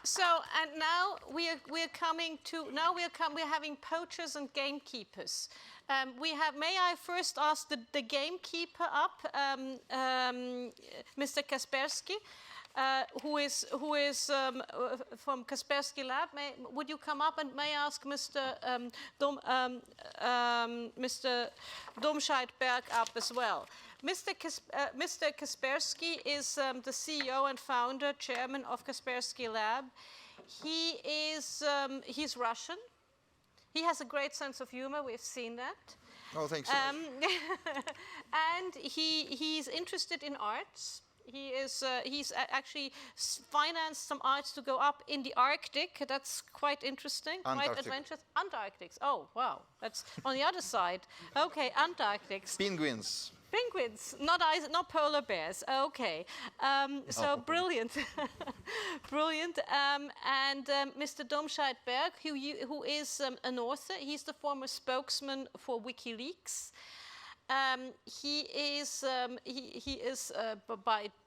So, and now we're having poachers and gamekeepers. May I first ask the gamekeeper up, Mr. Kaspersky, who is from Kaspersky Lab. Would you come up, and may I ask Mr. Mr. Domscheit-Berg up as well? Mr. Kaspersky is the CEO and founder, chairman of Kaspersky Lab. He's Russian. He has a great sense of humor. We've seen that. Oh, thanks. And he's interested in arts. He's actually financed some arts to go up in the Arctic. That's quite interesting. Antarctic. Quite adventurous. Antarctic. Oh, wow. That's on the other side. Okay, Antarctic. Penguins. Penguins, not polar bears. Okay, so brilliant, brilliant. And Mr. Domscheit-Berg, who is an author, he's the former spokesman for WikiLeaks.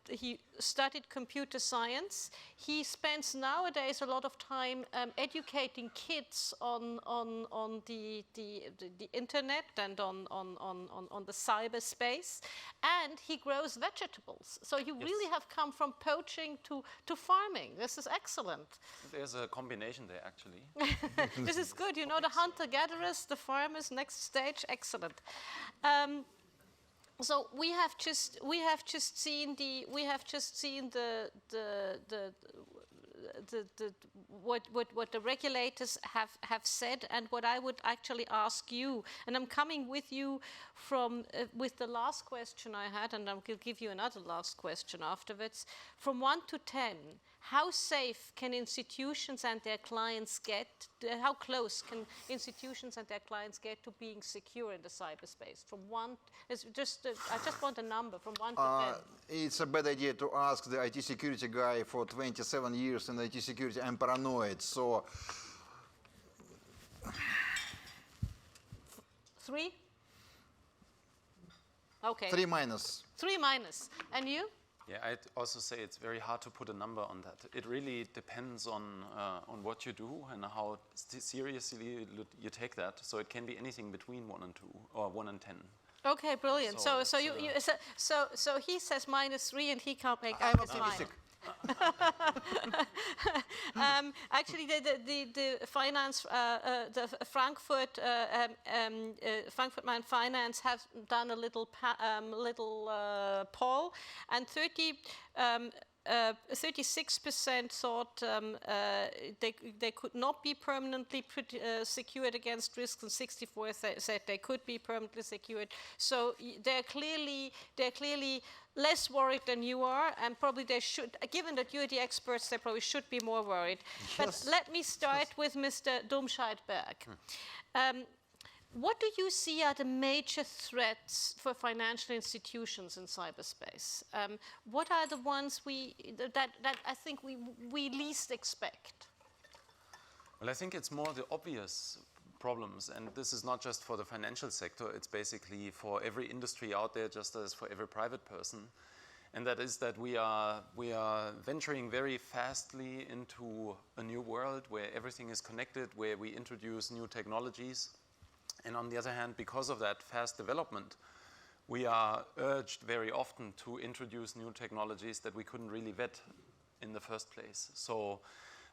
He studied computer science. He spends nowadays a lot of time educating kids on the internet and on the cyberspace, and he grows vegetables. So you really have come from poaching to farming. This is excellent. There's a combination there, actually. This is good. You know, the hunter-gatherers, the farmers, next stage, excellent. So we have just seen what the regulators have said, and what I would actually ask you, and I'm coming with you from with the last question I had, and I'll give you another last question afterwards. From 1 to 10, how safe can institutions and their clients get? How close can institutions and their clients get to being secure in the cyberspace? From 1, I just want a number from 1 to 10. It's a bad idea to ask the IT security guy for 27 years in IT security. I'm paranoid, so 3. Okay. 3 minus. 3 minus. And you? Yeah, I'd also say it's very hard to put a number on that. It really depends on what you do and how seriously you take that. So it can be anything between 1 and 2 or 1 and 10. Okay, brilliant. So he says -3, and he can't make I'm up his optimistic. mind. Actually, the finance, the Frankfurt Man Finance have done a little poll, and 36% thought they could not be permanently secured against risks, and 64% said they could be permanently secured. So they're clearly less worried than you are, and probably they should, given that you're the experts, they probably should be more worried. Yes. But let me start with Mr. Domscheit-Berg. What do you see are the major threats for financial institutions in cyberspace? What are the ones that I think we least expect? Well, I think it's more the obvious problems, and this is not just for the financial sector, it's basically for every industry out there, just as for every private person. And that is that we are venturing very fastly into a new world where everything is connected, where we introduce new technologies. And on the other hand, because of that fast development, we are urged very often to introduce new technologies that we couldn't really vet in the first place. So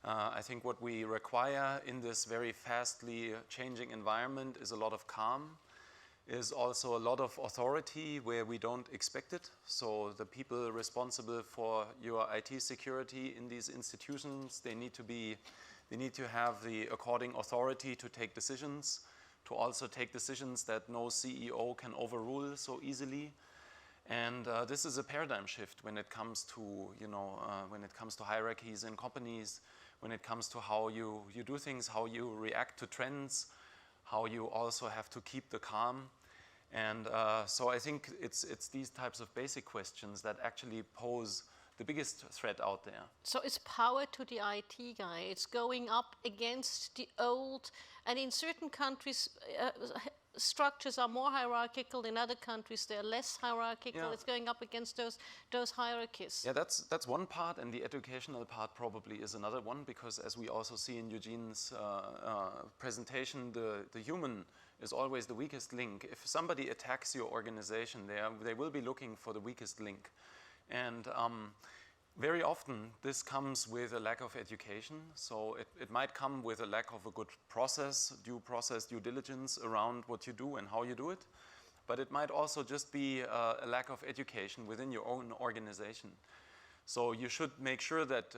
I think what we require in this very fastly changing environment is a lot of calm, is also a lot of authority where we don't expect it. So the people responsible for your IT security in these institutions, they need to have the according authority to take decisions, to also take decisions that no CEO can overrule so easily. And this is a paradigm shift when it comes to, when it comes to hierarchies in companies, when it comes to how you do things, how you react to trends, how you also have to keep the calm. And so I think it's these types of basic questions that actually pose the biggest threat out there. So it's power to the IT guy. It's going up against the old, and in certain countries, structures are more hierarchical. In other countries, they're less hierarchical. Yeah. It's going up against those hierarchies. Yeah, that's one part, and the educational part probably is another one, because as we also see in Eugene's presentation, the human is always the weakest link. If somebody attacks your organization, they will be looking for the weakest link. And very often this comes with a lack of education. So it might come with a lack of a good due diligence around what you do and how you do it. But it might also just be a lack of education within your own organization. So you should make sure that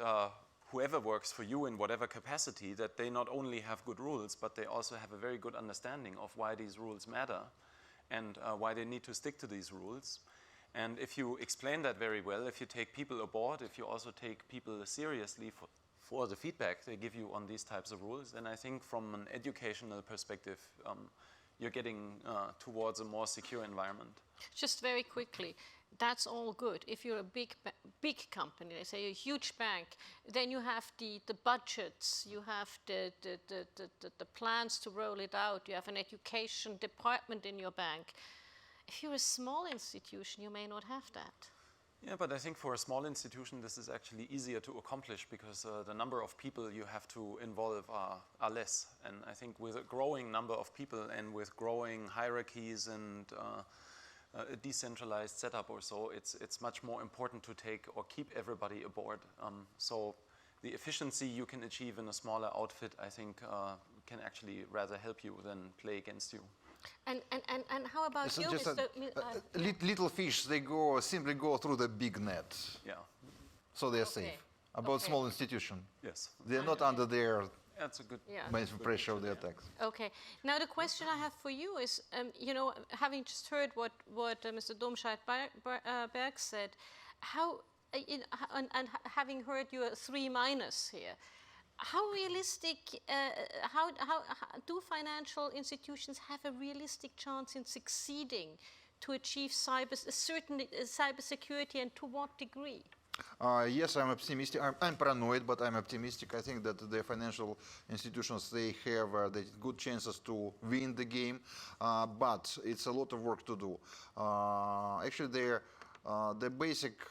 whoever works for you in whatever capacity, that they not only have good rules, but they also have a very good understanding of why these rules matter and why they need to stick to these rules. And if you explain that very well, if you take people aboard, if you also take people seriously for the feedback they give you on these types of rules, then I think from an educational perspective, you're getting towards a more secure environment. Just very quickly, that's all good. If you're a big company, let's say a huge bank, then you have the budgets, you have the plans to roll it out, you have an education department in your bank. If you're a small institution, you may not have that. Yeah, but I think for a small institution, this is actually easier to accomplish because the number of people you have to involve are less. And I think with a growing number of people and with growing hierarchies and a decentralized setup or so, it's much more important to take or keep everybody aboard. So the efficiency you can achieve in a smaller outfit, I think, can actually rather help you than play against you. And how about So you, just Mr. little fish, they simply go through the big net. Yeah. So they're safe. About small institution. Yes. They're not under their That's a good. pressure of the attacks. Okay. Now the question I have for you is, you know, having just heard what Mr. Domscheit-Berg said, how, and having heard your 3 minus here, how realistic, how do financial institutions have a realistic chance in succeeding to achieve cybersecurity, and to what degree? Yes, I'm optimistic. I'm paranoid, but I'm optimistic. I think that the financial institutions, they have the good chances to win the game, but it's a lot of work to do. Actually, the basic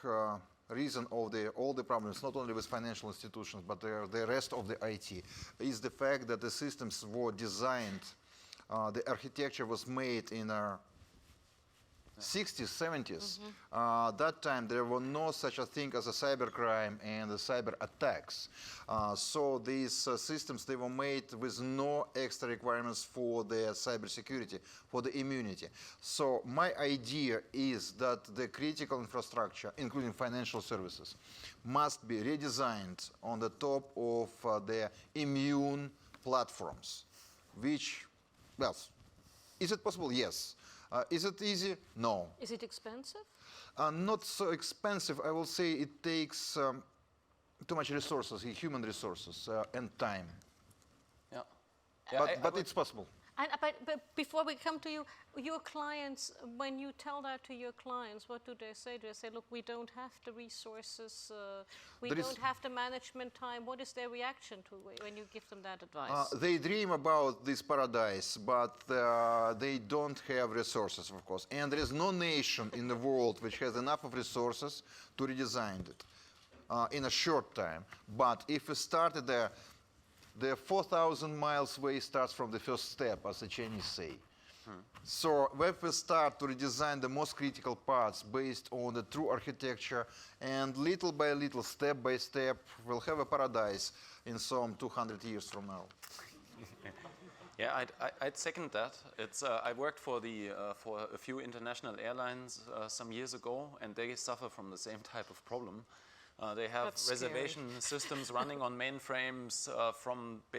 reason of all the problems, not only with financial institutions, but the rest of the IT, is the fact that the systems were designed, the architecture was made in 60s, 70s. That time there were no such a thing as a cybercrime and the cyber attacks. So these systems, they were made with no extra requirements for the cybersecurity, for the immunity. So my idea is that the critical infrastructure, including financial services, must be redesigned on the top of the immune platforms, which, well, is it possible? Yes. Is it easy? No. Is it expensive? Not so expensive. I will say it takes too much resources, human resources, and time. Yeah. But it's possible. But before we come to you, your clients, when you tell that to your clients, what do they say? Do they say, look, we don't have the resources, we don't have the management time? What is their reaction to when you give them that advice? They dream about this paradise, but they don't have resources, of course. And there is no nation in the world which has enough of resources to redesign it in a short time. But if we started there, the 4,000 miles way starts from the first step, as the Chinese say. So if we start to redesign the most critical parts based on the true architecture, and little by little, step by step, we'll have a paradise in some 200 years from now. Yeah, I'd second that. I worked for a few international airlines some years ago, and they suffer from the same type of problem. They have reservation systems running on mainframes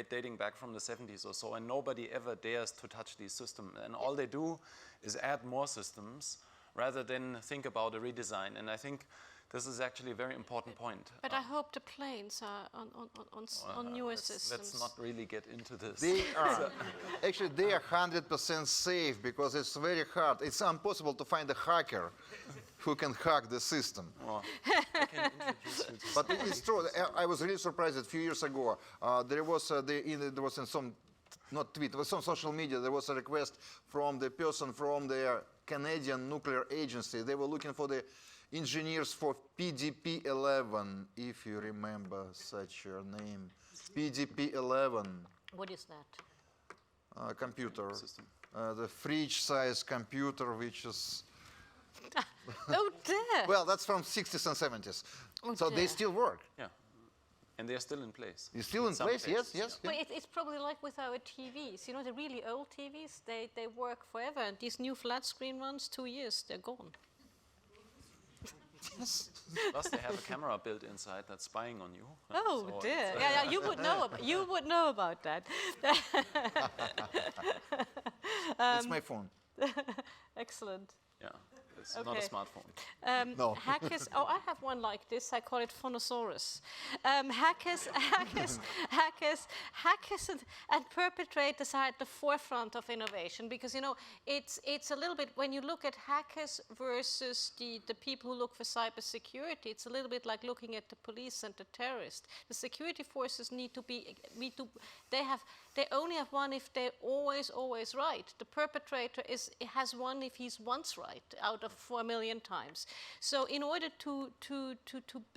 dating back from the 70s or so, and nobody ever dares to touch these systems. And all they do is add more systems rather than think about a redesign. And I think this is actually a very important point. But I hope the planes are on newer systems. Let's not really get into this. They are. Actually, they are 100% safe because it's very hard. It's impossible to find a hacker who can hack the system. Well, I can introduce you to But it's true. I was really surprised that a few years ago there was in some, not tweet, it was some social media, there was a request from the person from the Canadian Nuclear Agency. They were looking for the engineers for PDP-11, if you remember such a name. PDP-11. What is that? Computer. system. The fridge-size computer, which is... Oh dear! Well, that's from 60s and 70s. Oh So they dear. still work. Yeah. And they're still in place. It's still in some place, yes, cases, yes. Well, it's probably like with our TVs. You know, the really old TVs, they work forever. And these new flat screen ones, 2 years, they're gone. Yes. Plus, they have a camera built inside that's spying on you. Oh So dear! it's, Yeah, you would know. You would know about that. It's my phone. Excellent. Yeah, it's not a Okay. smartphone. No. Hackers. Oh, I have one like this. I call it Phonosaurus. Hackers and perpetrators are at the forefront of innovation because you know it's a little bit when you look at hackers versus the people who look for cybersecurity. It's a little bit like looking at the police and the terrorists. The security forces need to be. They only have one if they're always right. The perpetrator has one if he's once right out of 4 million times. So in order to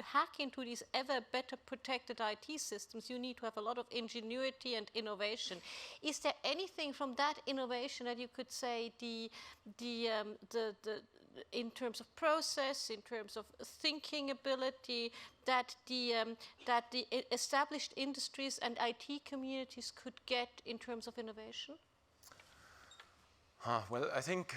hack into these ever better protected IT systems, you need to have a lot of ingenuity and innovation. Is there anything from that innovation that you could say in terms of process, in terms of thinking ability, that the established industries and IT communities could get in terms of innovation? Well, I think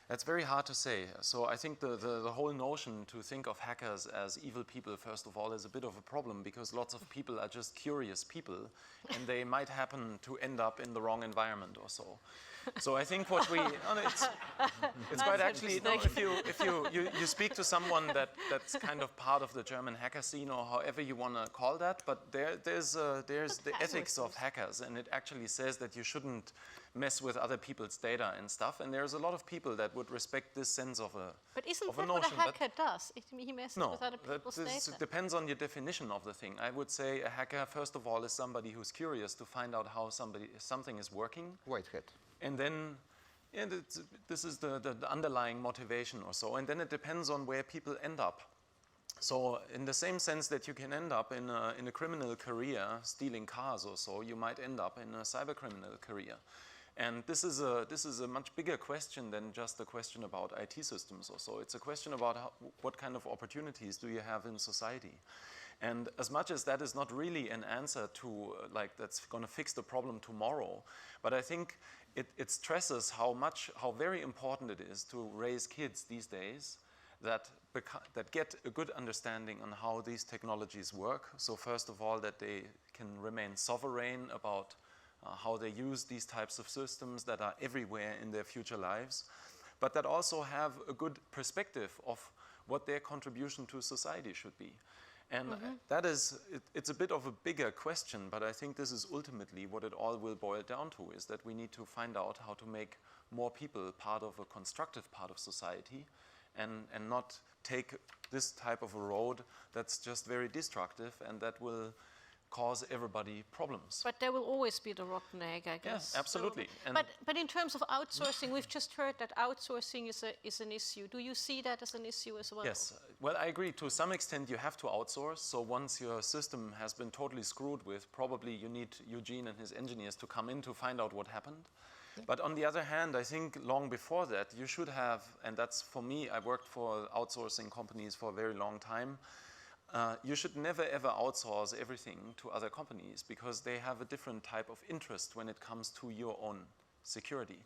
that's very hard to say. So I think the whole notion to think of hackers as evil people, first of all, is a bit of a problem because lots of people are just curious people and they might happen to end up in the wrong environment or so. So I think what it's quite actually, no, if you speak to someone that's kind of part of the German hacker scene or however you want to call that, but there's the ethics of hackers, and it actually says that you shouldn't mess with other people's data and stuff, and there's a lot of people that would respect this sense of a But isn't of a that what notion, a hacker does? He messes no, with other people's this data. depends on your definition of the thing. I would say a hacker, first of all, is somebody who's curious to find out how something is working. White hat. And then, yeah, this is the underlying motivation or so. And then it depends on where people end up. So in the same sense that you can end up in a criminal career stealing cars or so, you might end up in a cybercriminal career. And this is a much bigger question than just a question about IT systems or so. It's a question about what kind of opportunities do you have in society. And as much as that is not really an answer to like that's going to fix the problem tomorrow, but I think it stresses how very important it is to raise kids these days that get a good understanding on how these technologies work. So first of all, that they can remain sovereign about how they use these types of systems that are everywhere in their future lives, but that also have a good perspective of what their contribution to society should be. And that is, it's a bit of a bigger question, but I think this is ultimately what it all will boil down to, is that we need to find out how to make more people part of a constructive part of society and not take this type of a road that's just very destructive and that will cause everybody problems. But there will always be the rotten egg, I guess. Yeah, absolutely. So, but in terms of outsourcing, we've just heard that outsourcing is an issue. Do you see that as an issue as well? Yes. Well, I agree. To some extent, you have to outsource. So once your system has been totally screwed with, probably you need Eugene and his engineers to come in to find out what happened. Yeah. But on the other hand, I think long before that, you should have, and that's for me, I worked for outsourcing companies for a very long time. You should never ever outsource everything to other companies because they have a different type of interest when it comes to your own security.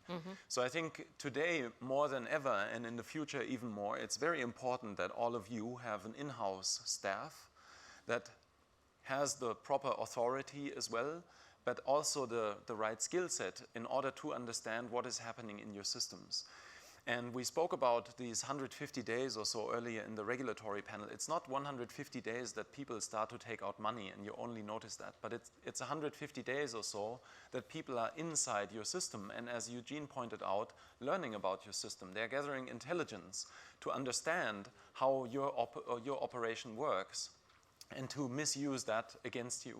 So I think today more than ever, and in the future even more, it's very important that all of you have an in-house staff that has the proper authority as well, but also the right skill set in order to understand what is happening in your systems. And we spoke about these 150 days or so earlier in the regulatory panel. It's not 150 days that people start to take out money and you only notice that, but it's 150 days or so that people are inside your system and, as Eugene pointed out, learning about your system. They're gathering intelligence to understand how your operation works and to misuse that against you.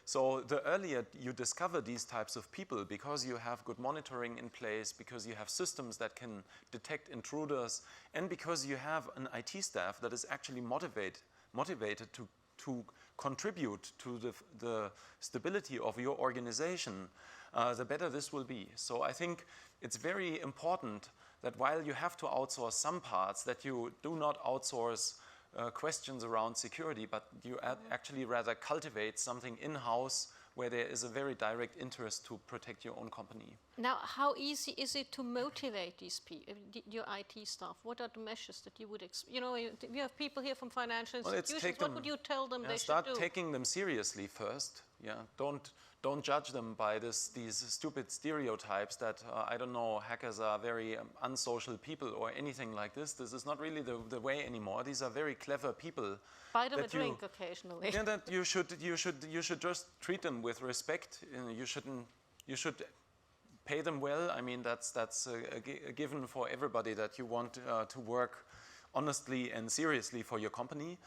So the earlier you discover these types of people, because you have good monitoring in place, because you have systems that can detect intruders, and because you have an IT staff that is actually motivated to contribute to the stability of your organization, the better this will be. So I think it's very important that while you have to outsource some parts, that you do not outsource questions around security, but you actually rather cultivate something in-house where there is a very direct interest to protect your own company. Now, how easy is it to motivate these people, your IT staff? What are the measures that you would, you have people here from financial institutions. What would you tell them they should do? Start taking them seriously first. Yeah, don't judge them by these stupid stereotypes that I don't know, hackers are very unsocial people or anything like this. This is not really the way anymore. These are very clever people. Buy them a drink occasionally. Yeah, that you should just treat them with respect. You should pay them well. I mean, that's a given for everybody, that you want to work honestly and seriously for your company.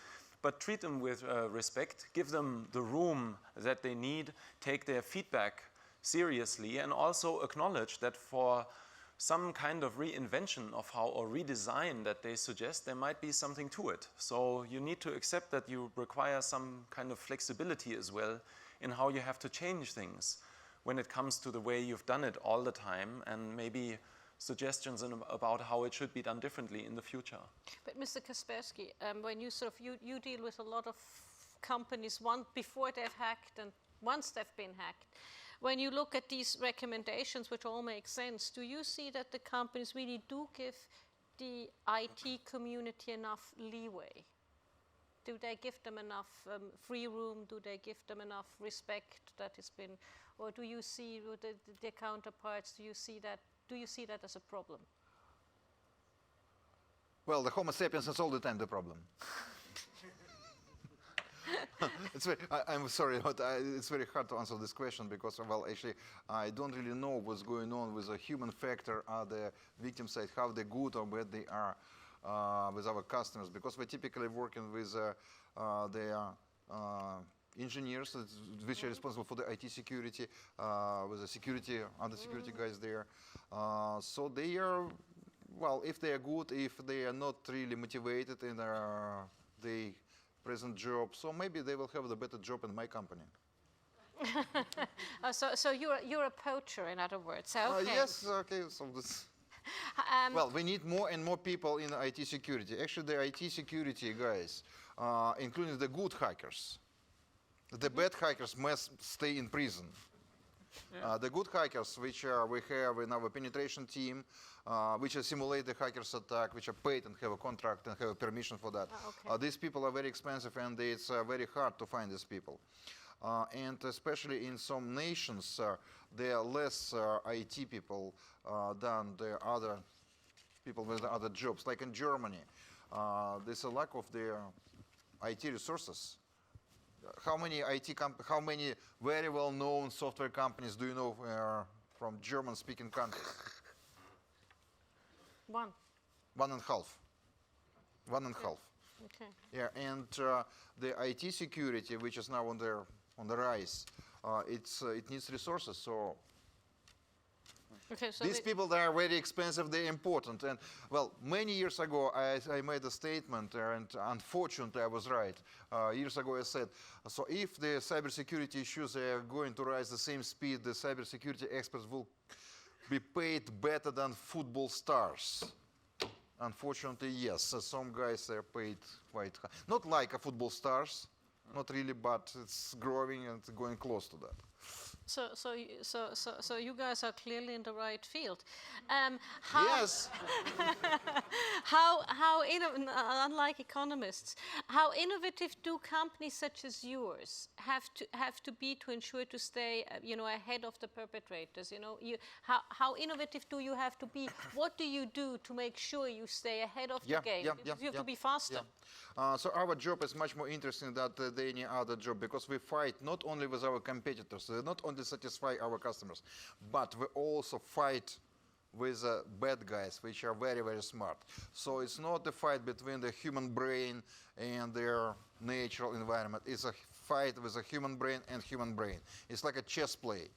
But treat them with respect, give them the room that they need, take their feedback seriously, and also acknowledge that for some kind of reinvention of how, or redesign that they suggest, there might be something to it. So you need to accept that you require some kind of flexibility as well in how you have to change things when it comes to the way you've done it all the time, and maybe suggestions about how it should be done differently in the future. But Mr. Kaspersky, when you you deal with a lot of companies before they've hacked and once they've been hacked, when you look at these recommendations, which all make sense, do you see that the companies really do give the IT community enough leeway? Do they give them enough free room? Do they give them enough respect that has been, or do you see their counterparts? Do you see that as a problem? Well, the Homo sapiens is all the time the problem. I'm sorry, but it's very hard to answer this question because, well, actually, I don't really know what's going on with the human factor on the victim side, how they're good or bad they are with our customers, because we're typically working with the engineers which are responsible for the IT security, with the other security guys there. So they are, well, if they are good, if they are not really motivated in the present job, so maybe they will have the better job in my company. So you're a poacher, in other words. Okay. Yes, okay. So this. Well, we need more and more people in IT security. Actually, the IT security guys, including the good hackers, the bad hackers must stay in prison. Yeah. The good hackers, which we have in our penetration team, which simulate the hackers attack, which are paid and have a contract and have a permission for that. Okay. These people are very expensive, and it's very hard to find these people. And especially in some nations, there are less IT people than the other people with the other jobs. Like in Germany, there's a lack of their IT resources. How many how many very well-known software companies do you know from German-speaking countries? One. 1.5. 1.5. Okay. Yeah, and the IT security, which is now on the rise, it needs resources. So. Okay, so these people that are very expensive, they're important. And, well, many years ago, I made a statement, and unfortunately, I was right. Years ago, I said, so if the cybersecurity issues are going to rise the same speed, the cybersecurity experts will be paid better than football stars. Unfortunately, yes. So some guys are paid quite high. Not like a football stars, not really, but it's growing and going close to that. So you guys are clearly in the right field. Yes. Unlike economists, how innovative do companies such as yours have to be to ensure to stay, ahead of the perpetrators? How innovative do you have to be? What do you do to make sure you stay ahead of the game? You have to be faster. So our job is much more interesting than any other job, because we fight not only with our competitors, not only satisfy our customers, but we also fight with bad guys, which are very, very smart. So it's not a fight between the human brain and their natural environment. It's a fight with a human brain and human brain. It's like a chess play.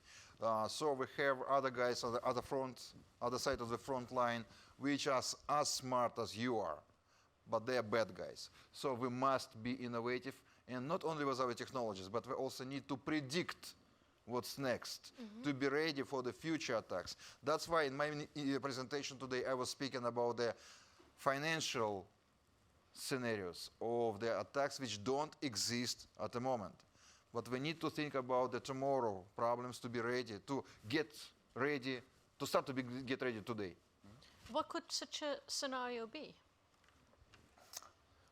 So we have other guys on the other side of the front line, which are as smart as you are, but they are bad guys. So we must be innovative, and not only with our technologies, but we also need to predict what's next, to be ready for the future attacks. That's why in my presentation today I was speaking about the financial scenarios of the attacks which don't exist at the moment. But we need to think about the tomorrow problems, to be ready, to get ready, to start to get ready today. What could such a scenario be?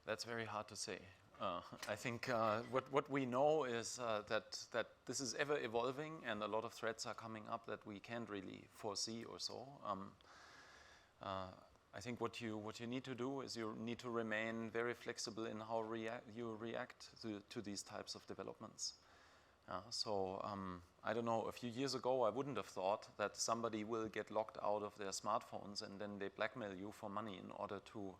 That's very hard to say. I think what we know is that this is ever evolving, and a lot of threats are coming up that we can't really foresee or so. I think what you need to do is you need to remain very flexible in how you react to these types of developments. I don't know, a few years ago I wouldn't have thought that somebody will get locked out of their smartphones and then they blackmail you for money in order to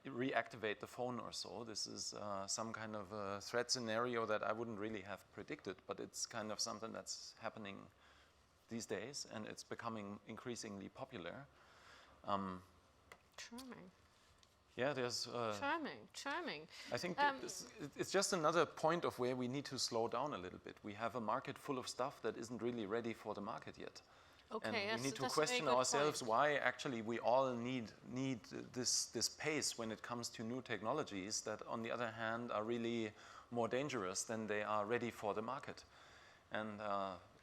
reactivate the phone or so. This is some kind of a threat scenario that I wouldn't really have predicted, but it's kind of something that's happening these days, and it's becoming increasingly popular. Charming. Yeah, there's... Charming. I think it's just another point of where we need to slow down a little bit. We have a market full of stuff that isn't really ready for the market yet. Okay, and we need to question ourselves why actually we all need this pace when it comes to new technologies that, on the other hand, are really more dangerous than they are ready for the market. And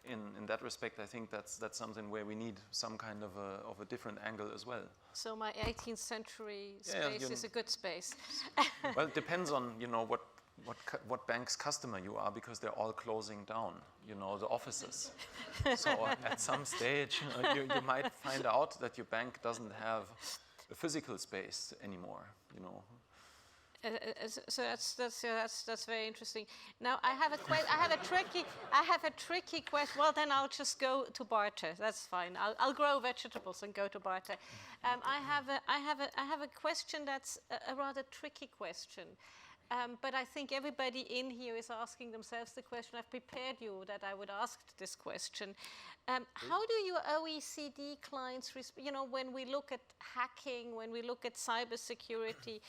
in that respect, I think that's something where we need some kind of a different angle as well. So my 18th century space is a good space. Well, it depends on what bank's customer you are, because they're all closing down, the offices. So at some stage, you might find out that your bank doesn't have a physical space anymore, So that's very interesting. Now I have a tricky question. Well, then I'll just go to barter. That's fine. I'll grow vegetables and go to barter. I have a question that's a rather tricky question. But I think everybody in here is asking themselves the question. I've prepared you that I would ask this question. How do your OECD clients, when we look at hacking, when we look at cybersecurity,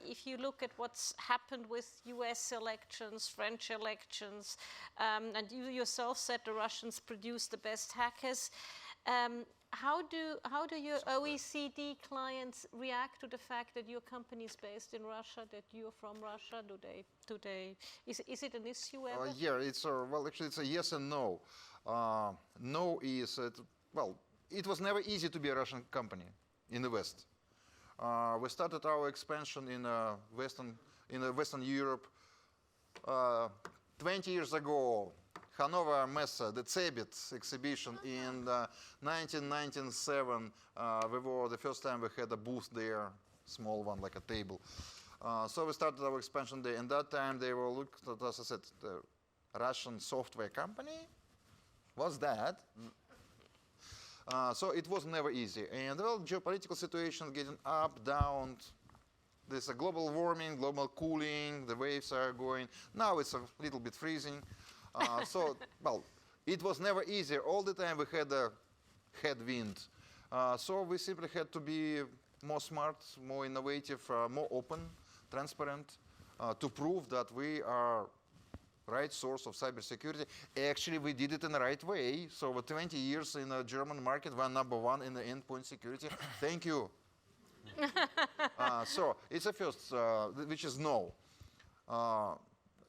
if you look at what's happened with US elections, French elections, and you yourself said the Russians produce the best hackers, how do your OECD clients react to the fact that your company is based in Russia, that you're from Russia? Is it an issue ever? Yeah, actually it's a yes and no. No is it was never easy to be a Russian company in the West. We started our expansion in Western Europe 20 years ago. Hannover Messe, the CeBIT exhibition in 1997, we were the first time we had a booth there, small one like a table. So we started our expansion there. And that time they were looked at us, I said, the Russian software company? What's that? So it was never easy. And geopolitical situation getting up, down. There's a global warming, global cooling, the waves are going. Now it's a little bit freezing. It was never easy. All the time we had a headwind. So we simply had to be more smart, more innovative, more open, transparent, to prove that we are right source of cybersecurity. Actually, we did it in the right way. So over 20 years in the German market, we're #1 in the endpoint security. Thank you. So it's a first, which is no.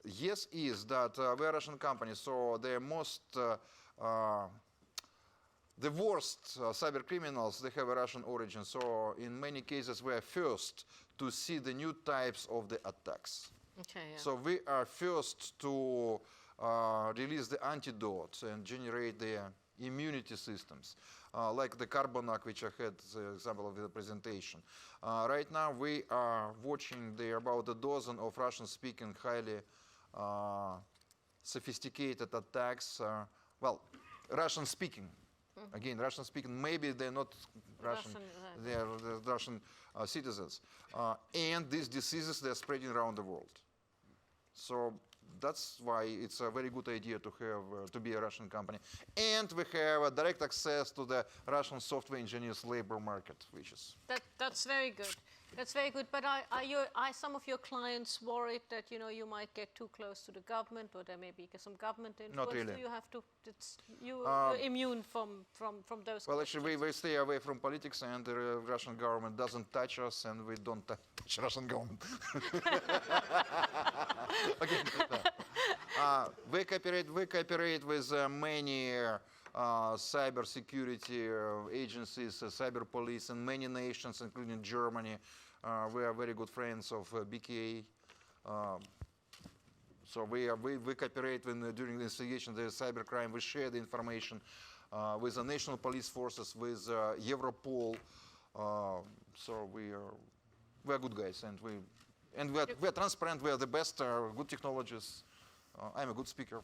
yes is that we're a Russian company, so the worst cyber criminals, they have a Russian origin. So in many cases, we are first to see the new types of the attacks. Okay, yeah. So we are first to release the antidote and generate the immunity systems, like the Carbonac, which I had the example of the presentation. Right now, we are watching about a dozen of Russian-speaking, highly sophisticated attacks. Well, Russian-speaking. Again, Russian-speaking. Maybe they're not Russian. They're Russian citizens. And these diseases, they're spreading around the world. So that's why it's a very good idea to have to be a Russian company. And we have direct access to the Russian software engineers labor market, which is... That's very good. That's very good. But are some of your clients worried that you might get too close to the government, or there may be some government influence? Not really. Do you have to? You're immune from those. Well, actually, we stay away from politics, and the Russian government doesn't touch us, and we don't touch Russian government. Okay. We cooperate with many cyber security agencies, cyber police in many nations, including Germany. We are very good friends of BKA. So we cooperate during the investigation of the cybercrime. We share the information with the national police forces, with Europol. So we are good guys, and we are transparent. We are the best, good technologists. I'm a good speaker.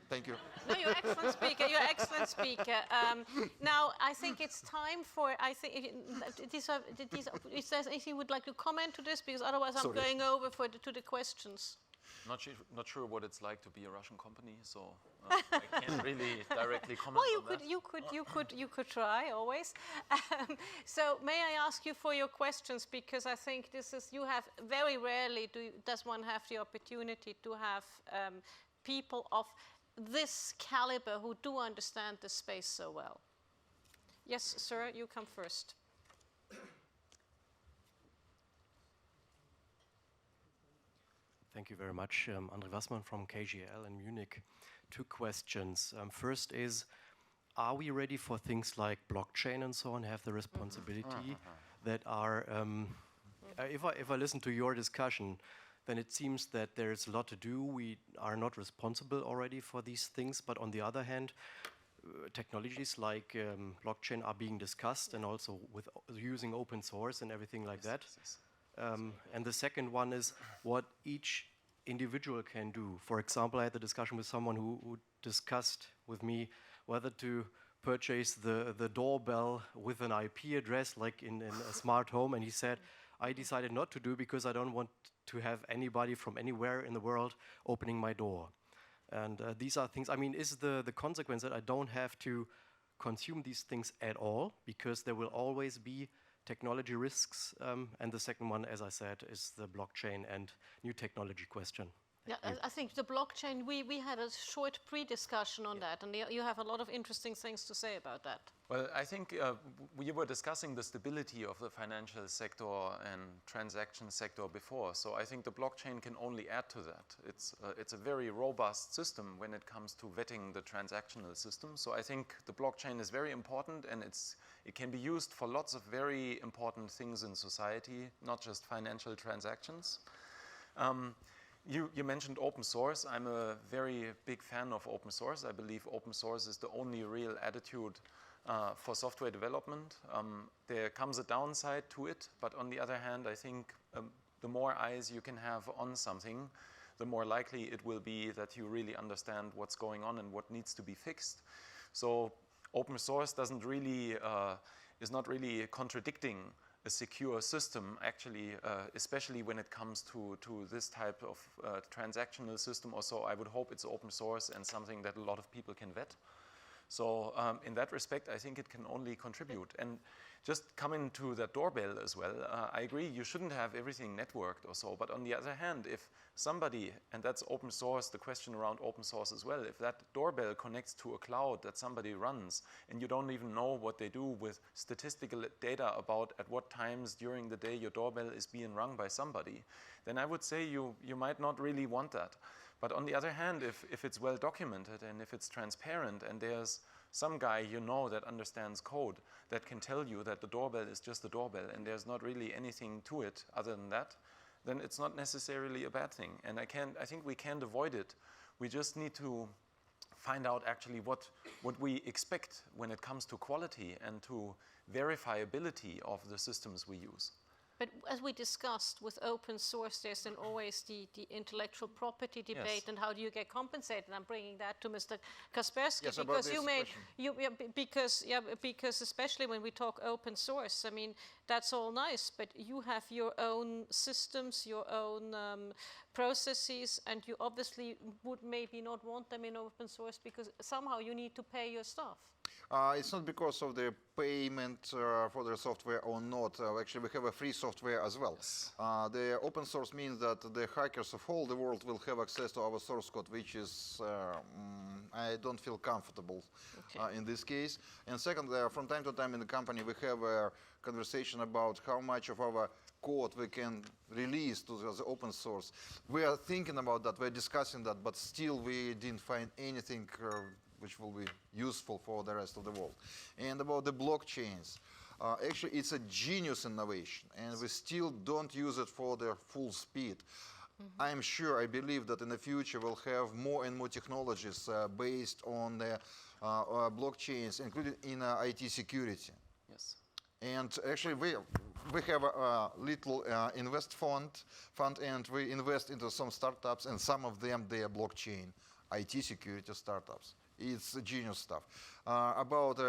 Thank you. No, you're an excellent speaker. You're an excellent speaker. Now, I think it's time for, is there anything you would like to comment to this? Because otherwise I'm going over to the questions. Not sure what it's like to be a Russian company, so I can't really directly comment on that. You could try always. So may I ask you for your questions, because I think you have very rarely does one have the opportunity to have people of this caliber who do understand the space so well. Yes, sir, you come first. Thank you very much. Andre Wassmann from KGL in Munich. 2 questions. First is, are we ready for things like blockchain and so on, have the responsibility that are, if I listen to your discussion, then it seems that there's a lot to do. We are not responsible already for these things, but on the other hand, technologies like blockchain are being discussed, and also with using open source and everything like that. And the second one is what each individual can do. For example, I had a discussion with someone who discussed with me whether to purchase the doorbell with an IP address, like in a smart home, and he said, I decided not to do because I don't want to have anybody from anywhere in the world opening my door. And these are things, I mean, is the consequence that I don't have to consume these things at all, because there will always be technology risks, and the second one, as I said, is the blockchain and new technology question. Yeah, I think the blockchain, we had a short pre-discussion on that, and you have a lot of interesting things to say about that. Well, I think we were discussing the stability of the financial sector and transaction sector before, so I think the blockchain can only add to that. It's a very robust system when it comes to vetting the transactional system, so I think the blockchain is very important, and it can be used for lots of very important things in society, not just financial transactions. You mentioned open source. I'm a very big fan of open source. I believe open source is the only real attitude for software development. There comes a downside to it, but on the other hand, I think the more eyes you can have on something, the more likely it will be that you really understand what's going on and what needs to be fixed. So open source doesn't really, is not really contradicting a secure system, actually, especially when it comes to this type of transactional system or so. I would hope it's open source and something that a lot of people can vet. So in that respect, I think it can only contribute. And just coming to that doorbell as well, I agree you shouldn't have everything networked or so, but on the other hand, if somebody, and that's open source, the question around open source as well, if that doorbell connects to a cloud that somebody runs and you don't even know what they do with statistical data about at what times during the day your doorbell is being rung by somebody, then I would say you might not really want that. But on the other hand, if it's well documented and if it's transparent and there's some guy you know that understands code that can tell you that the doorbell is just a doorbell and there's not really anything to it other than that, then it's not necessarily a bad thing. And I think we can't avoid it. We just need to find out actually what we expect when it comes to quality and to verifiability of the systems we use. But as we discussed with open source, there's then always the intellectual property debate, Yes. and how do you get compensated? I'm bringing that to Mr. Kaspersky, Yes, about because this you made question. because especially when we talk open source, I mean that's all nice, but you have your own systems, your own processes, and you obviously would maybe not want them in open source because somehow you need to pay your staff. It's not because of the payment for the software or not. Actually, we have a free software as well. Yes. The open source means that the hackers of all the world will have access to our source code, which is, I don't feel comfortable in this case. And second, from time to time in the company, we have a conversation about how much of our code we can release to the open source. We are thinking about that, we're discussing that, but still we didn't find anything which will be useful for the rest of the world. And about the blockchains, actually it's a genius innovation, and we still don't use it for the full speed. I'm sure, I believe that in the future we'll have more and more technologies based on the blockchains, including in IT security. Yes. And actually we have a little invest fund, and we invest into some startups, and some of them, they are blockchain IT security startups. It's genius stuff. About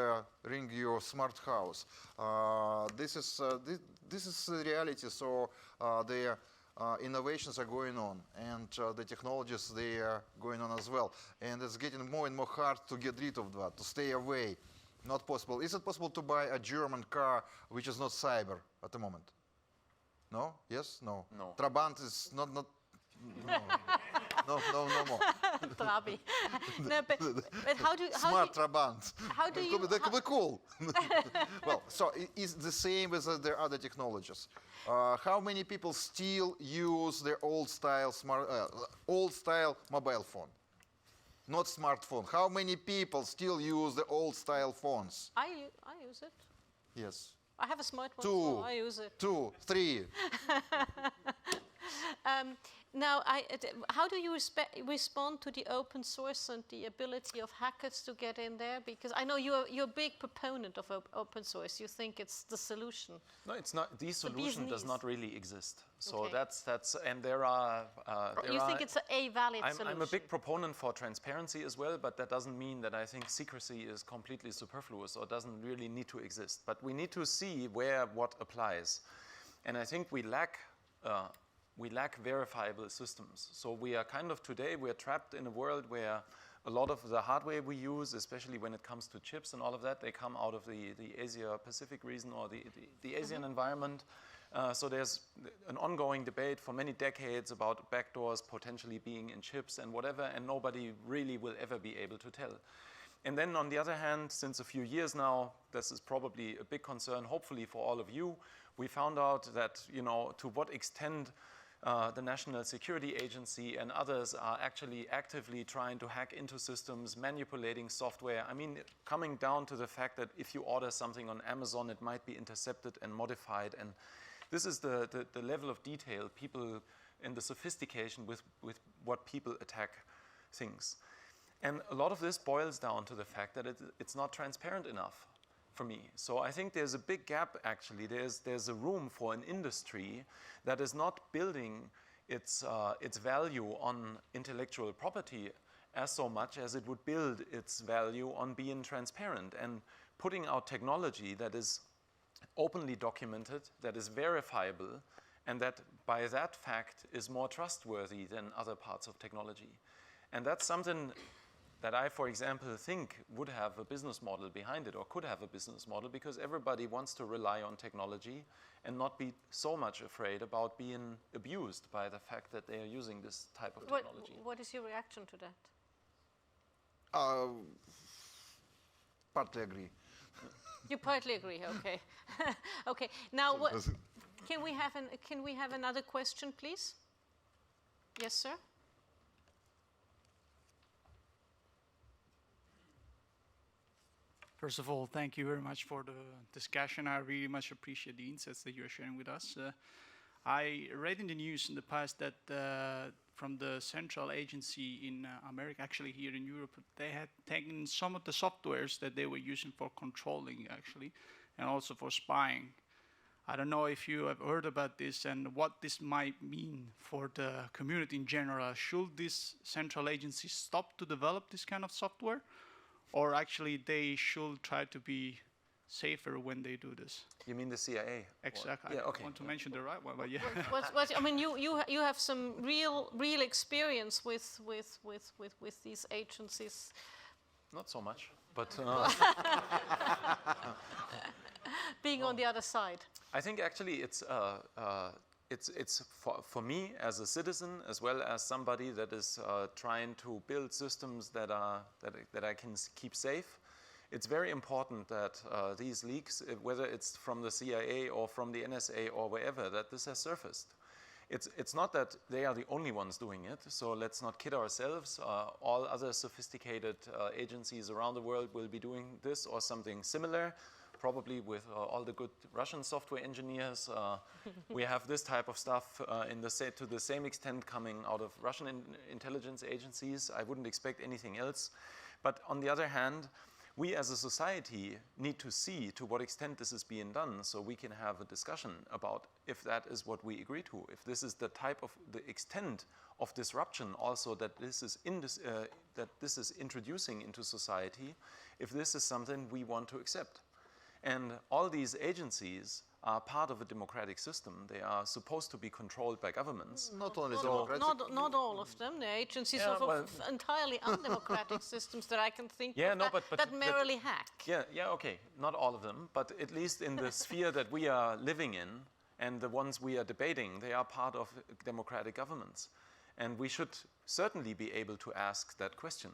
Ring Your Smart House, this is reality. So the innovations are going on, and the technologies, they are going on as well. And it's getting more and more hard to get rid of that, to stay away. Not possible. Is it possible to buy a German car which is not cyber at the moment? No? Yes? No? No. Trabant is not no more. Trabi. No, but Smart Trabant. how do you That could be cool. Well, so it's the same with the other technologies. How many people still use the old style mobile phone? Not smartphone. How many people still use the old style phones? I use it. Yes. I have a smartphone, Two. so I use it. 2, 3. Now, how do you respond to the open source and the ability of hackers to get in there? Because I know you're a big proponent of open source. You think it's the solution. No, it's not. The solution does not really exist. So Okay. that's and there are. You think it's a valid solution? I'm a big proponent for transparency as well, but that doesn't mean that I think secrecy is completely superfluous or doesn't really need to exist. But we need to see what applies, and I think we lack verifiable systems. So we are kind of today, we're trapped in a world where a lot of the hardware we use, especially when it comes to chips and all of that, they come out of the Asia-Pacific region or the Asian environment. So there's an ongoing debate for many decades about backdoors potentially being in chips and whatever, and nobody really will ever be able to tell. And then on the other hand, since a few years now, this is probably a big concern, hopefully for all of you, we found out that, to what extent the National Security Agency and others are actually actively trying to hack into systems, manipulating software. I mean, coming down to the fact that if you order something on Amazon, it might be intercepted and modified. And this is the level of detail people and the sophistication with what people attack things. And a lot of this boils down to the fact that it's not transparent enough for me. So I think there's a big gap, actually. There's a room for an industry that is not building its value on intellectual property as so much as it would build its value on being transparent and putting out technology that is openly documented, that is verifiable, and that by that fact is more trustworthy than other parts of technology. And that's something that I, for example, think would have a business model behind it, or could have a business model, because everybody wants to rely on technology and not be so much afraid about being abused by the fact that they are using this type of technology. What is your reaction to that? Partly agree. You partly agree, okay. Okay, now can we have another question, please? Yes, sir? First of all, thank you very much for the discussion. I really much appreciate the insights that you're sharing with us. I read in the news in the past that from the central agency in America, actually here in Europe, they had taken some of the softwares that they were using for controlling, actually, and also for spying. I don't know if you have heard about this and what this might mean for the community in general. Should this central agency stop to develop this kind of software? Or actually they should try to be safer when they do this? You mean the CIA? Exactly. Yeah, I okay. want to mention the right one, but yeah. I mean, you have some real experience with these agencies. Not so much, but Being on the other side. I think actually it's for me as a citizen as well as somebody that is trying to build systems that I can keep safe. It's very important that these leaks, whether it's from the CIA or from the NSA or wherever, that this has surfaced. It's not that they are the only ones doing it, so let's not kid ourselves. All other sophisticated agencies around the world will be doing this or something similar, probably with all the good Russian software engineers. We have this type of stuff to the same extent coming out of Russian intelligence agencies. I wouldn't expect anything else. But on the other hand, we as a society need to see to what extent this is being done so we can have a discussion about if that is what we agree to, if this is the type of, the extent of disruption also that this is introducing into society, if this is something we want to accept. And all these agencies are part of a democratic system. They are supposed to be controlled by governments. Not only democratic. Not all of them. They're agencies Yeah, of entirely undemocratic systems that I can think Yeah, of no, but that merely hack. Yeah, okay, not all of them, but at least in the sphere that we are living in and the ones we are debating, they are part of democratic governments. And we should certainly be able to ask that question.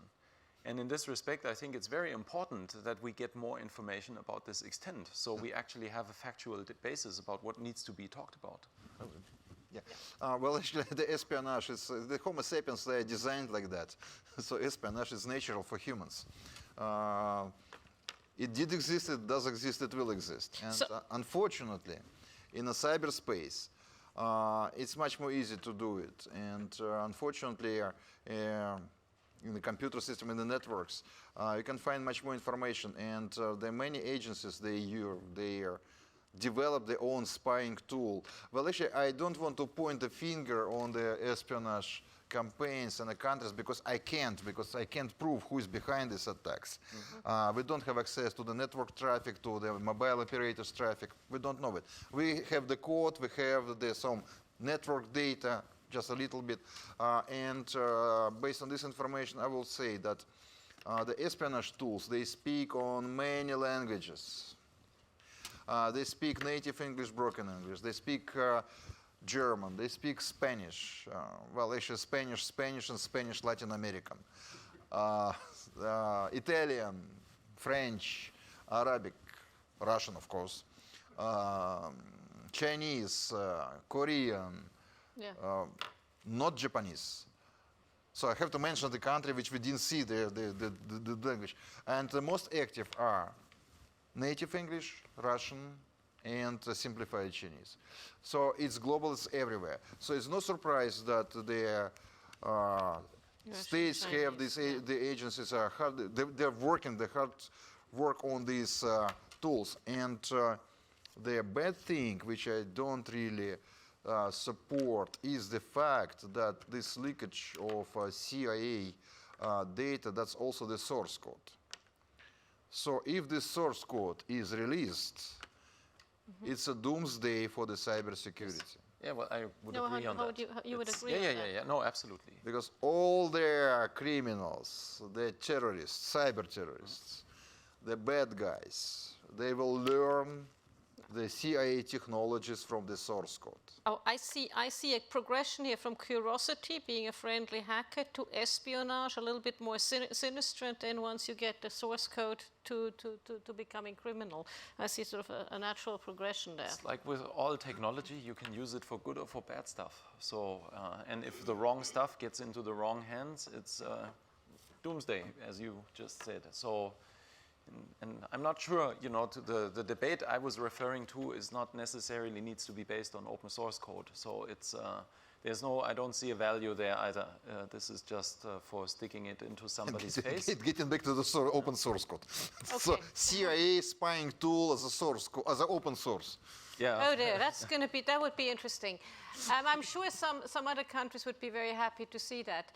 And in this respect, I think it's very important that we get more information about this extent, so we actually have a factual basis about what needs to be talked about. Yeah. Well, actually, the espionage is the Homo sapiens. They are designed like that, so espionage is natural for humans. It did exist, it does exist, it will exist, and unfortunately, in a cyberspace, it's much more easy to do it. And unfortunately, in the computer system, in the networks, you can find much more information. And there are many agencies, they develop their own spying tool. Well, actually, I don't want to point a finger on the espionage campaigns in the countries because I can't prove who is behind these attacks. We don't have access to the network traffic, to the mobile operators traffic. We don't know it. We have the code, we have some network data, just a little bit, and based on this information, I will say that the espionage tools, they speak on many languages. They speak native English, broken English. They speak German. They speak Spanish. Well, actually, Spanish and Spanish Latin American. Italian, French, Arabic, Russian, of course, Chinese, Korean. Yeah. Not Japanese. So I have to mention the country which we didn't see the language. And the most active are native English, Russian, and simplified Chinese. So it's global, it's everywhere. So it's no surprise that the states have these, the agencies are hard, they're working, they hard work on these tools. And the bad thing, which I don't really support, is the fact that this leakage of CIA data, that's also the source code. So if this source code is released, it's a doomsday for the cybersecurity. Yeah, well, I would agree on that. You would agree on that? Yeah, no, absolutely. Because all the criminals, the terrorists, cyber terrorists, the bad guys, they will learn the CIA technologies from the source code. Oh, I see a progression here from curiosity, being a friendly hacker, to espionage, a little bit more sinister, and then once you get the source code to becoming criminal. I see sort of a natural progression there. It's like with all technology, you can use it for good or for bad stuff. So, and if the wrong stuff gets into the wrong hands, it's doomsday, as you just said. So, And I'm not sure, you know, the debate I was referring to is not necessarily needs to be based on open source code. So it's, I don't see a value there either. This is just for sticking it into somebody's face. Getting back to the open source code. Okay. So CIA spying tool as a source, as an open source. Yeah. Oh dear, that would be interesting. I'm sure some other countries would be very happy to see that.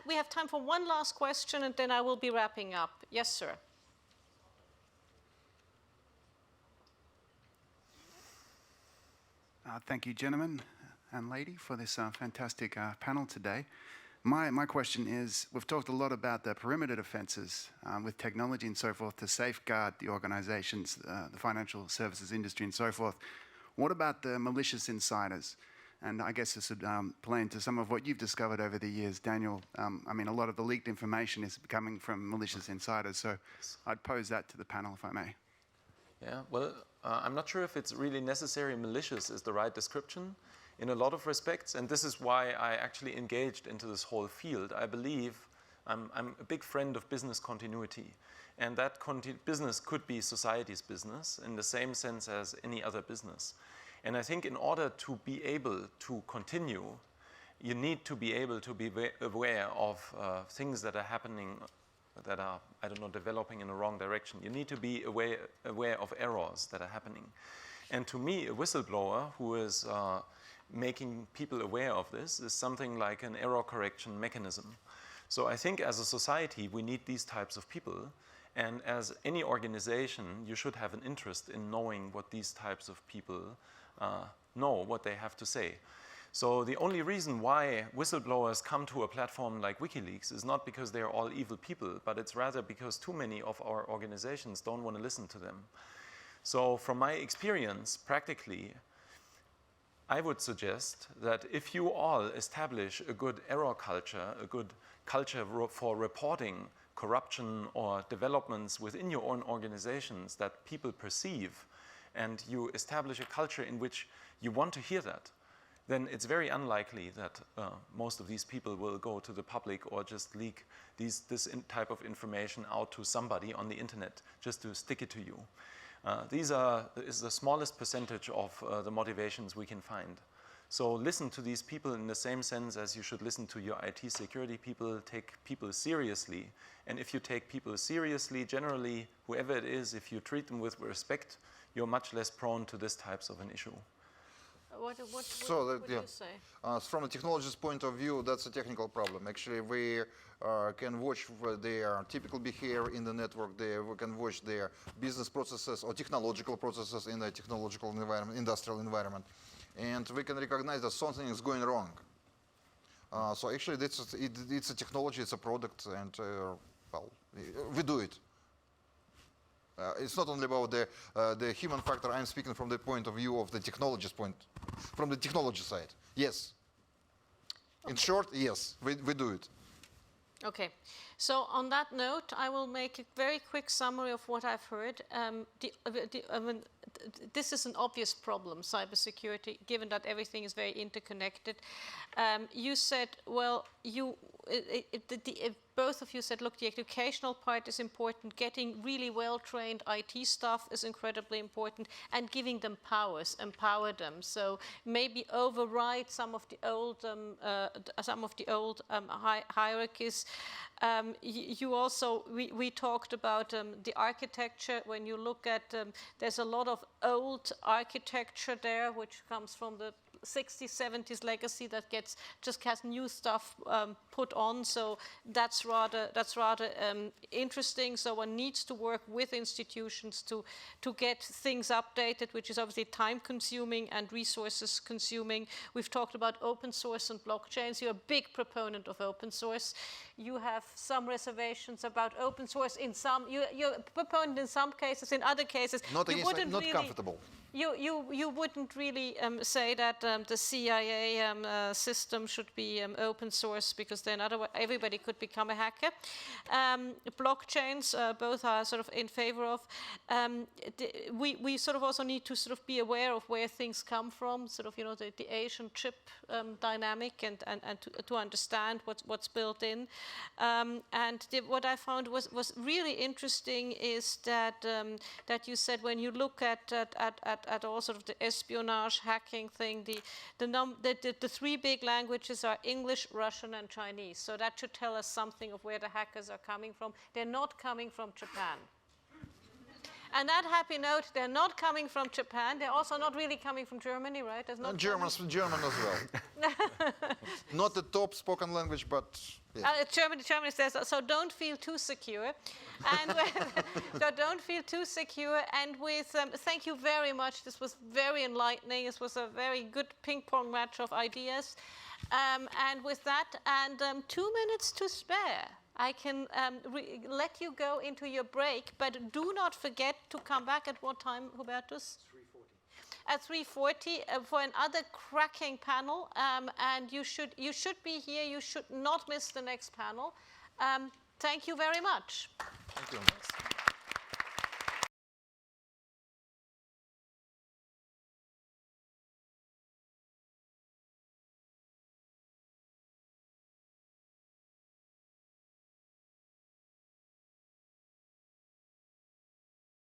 We have time for one last question, and then I will be wrapping up. Yes, sir. Thank you, gentlemen and lady, for this fantastic panel today. My question is, we've talked a lot about the perimeter defenses with technology and so forth to safeguard the organizations, the financial services industry and so forth. What about the malicious insiders? And I guess this would play into some of what you've discovered over the years, Daniel. I mean, a lot of the leaked information is coming from malicious insiders. So I'd pose that to the panel, if I may. Yeah, well, I'm not sure if it's really necessary malicious is the right description in a lot of respects, and this is why I actually engaged into this whole field. I believe I'm a big friend of business continuity, and that business could be society's business in the same sense as any other business. And I think in order to be able to continue, you need to be able to be aware of things that are happening that are, I don't know, developing in the wrong direction. You need to be aware of errors that are happening. And to me, a whistleblower who is making people aware of this is something like an error correction mechanism. So I think as a society, we need these types of people. And as any organization, you should have an interest in knowing what these types of people know, what they have to say. So the only reason why whistleblowers come to a platform like WikiLeaks is not because they're all evil people, but it's rather because too many of our organizations don't want to listen to them. So from my experience, practically, I would suggest that if you all establish a good error culture, a good culture for reporting corruption or developments within your own organizations that people perceive, and you establish a culture in which you want to hear that, then it's very unlikely that most of these people will go to the public or just leak this type of information out to somebody on the internet just to stick it to you. These is the smallest percentage of the motivations we can find. So listen to these people in the same sense as you should listen to your IT security people. Take people seriously. And if you take people seriously, generally, whoever it is, if you treat them with respect, you're much less prone to this types of an issue. What do you say? From a technologist's point of view, that's a technical problem. Actually, we can watch their typical behavior in the network. We can watch their business processes or technological processes in the technological environment, industrial environment. And we can recognize that something is going wrong. So actually, it's a technology, it's a product, and well, we do it. It's not only about the human factor. I'm speaking from the point of view of the technologist from the technology side. Yes. Okay. In short, yes, we do it. Okay. So on that note, I will make a very quick summary of what I've heard. This is an obvious problem, cybersecurity, given that everything is very interconnected. You said, well, both of you said, look, the educational part is important, getting really well-trained IT staff is incredibly important, and giving them powers, empower them. So maybe override some of the old hierarchies. You also, we talked about the architecture. When you look at, there's a lot of old architecture there, which comes from the 60s, 70s legacy that just has new stuff put on. So that's rather interesting. So one needs to work with institutions to get things updated, which is obviously time-consuming and resources-consuming. We've talked about open source and blockchains. You're a big proponent of open source. You have some reservations about open source in some. You're a proponent in some cases. In other cases, not comfortable. You wouldn't really say that the CIA system should be open source, because then otherwise everybody could become a hacker. Blockchains, both are sort of in favor of. We sort of also need to sort of be aware of where things come from, sort of, you know, the Asian chip dynamic, and to understand what's built in. What I found was really interesting is that you said when you look at all sort of the espionage hacking thing, the three big languages are English, Russian, and Chinese. So that should tell us something of where the hackers are coming from. They're not coming from Japan. And that happy note, they're not coming from Japan. They're also not really coming from Germany, right? There's not German as well. Not the top spoken language, but yeah. Germany says so. Don't feel too secure, and so don't feel too secure. And with thank you very much. This was very enlightening. This was a very good ping pong match of ideas. And with that, and 2 minutes to spare, I can let you go into your break, but do not forget to come back at what time, Hubertus? 3:40. At 3:40 for another cracking panel, and you should be here. You should not miss the next panel. Thank you very much. Thank you.